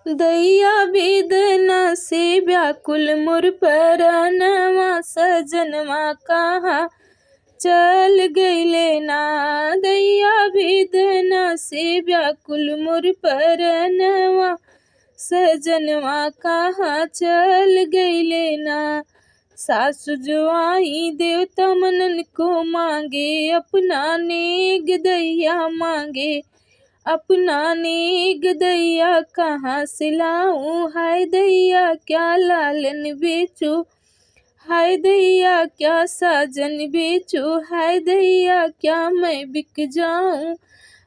दैया वेदना से व्याकुल मोर परनवा सजनवा कहाँ चल गइले ना। दैया वेदना से व्याकुल मोर परनवा सजनवा कहाँ चल गइले ना। सासु जुआई देवता मनन को मांगे अपना नेग दैया मांगे अपना नेग दैया कहाँ से लाऊं। हाय दैया क्या लालन बेचूं, हाय दैया क्या साजन बेचूं, हाय दैया क्या मैं बिक जाऊं।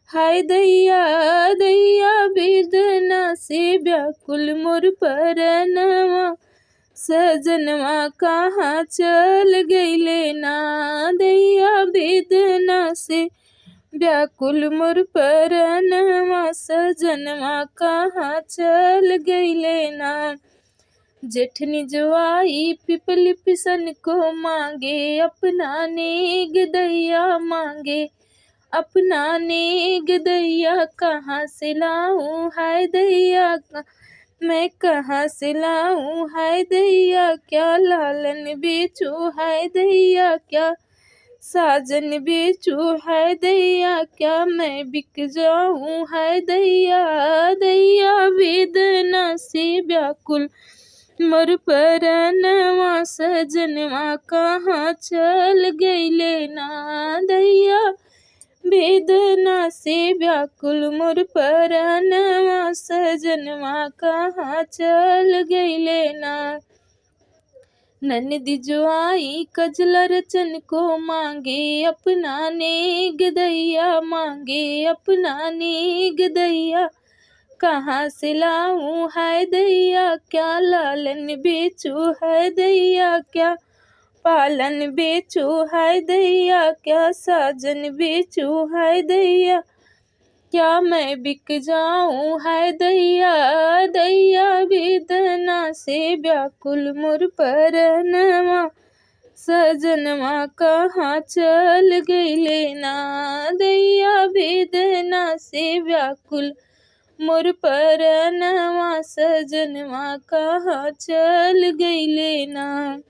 हाय दैया दैया वेदना से व्याकुल मोर परनवा सजनवा कहाँ चल गइले ना। दैया वेदना से व्याकुल मोर परनवा सजनवा कहाँ चल गइले ना। जेठनी जुआई पिपली पिसन को मांगे अपना नेग दैया मांगे अपना नेग दैया कहाँ से लाऊं। हाय दैया मैं कहाँ से लाऊं। हाय दैया क्या लालन बेचूं, हाय दैया क्या साजन बेचूं, हाय दैया क्या मैं बिक जाऊं। हाय दैया दैया वेदना से व्याकुल मोर परनवा सजनवा कहाँ चल गइले ना। दैया वेदना से व्याकुल मोर परनवा सजनवा कहाँ चल गइले ना। ननदी जुआई कजला रचन को मांगे अपना नेग दैया मांगे अपना नेग दैया कहाँ से लाऊं। हाय दैया क्या लालन बेचूं, हाय दैया क्या पालन बेचूं, हाय दैया क्या साजन बेचूं, हाय दैया क्या मैं बिक जाऊं। हाय दैया दैया वेदना से व्याकुल मोर परनवा सजनवा कहाँ चल गइले ना। दैया वेदना से व्याकुल मोर परनवा सजनवा कहाँ चल गइले ना।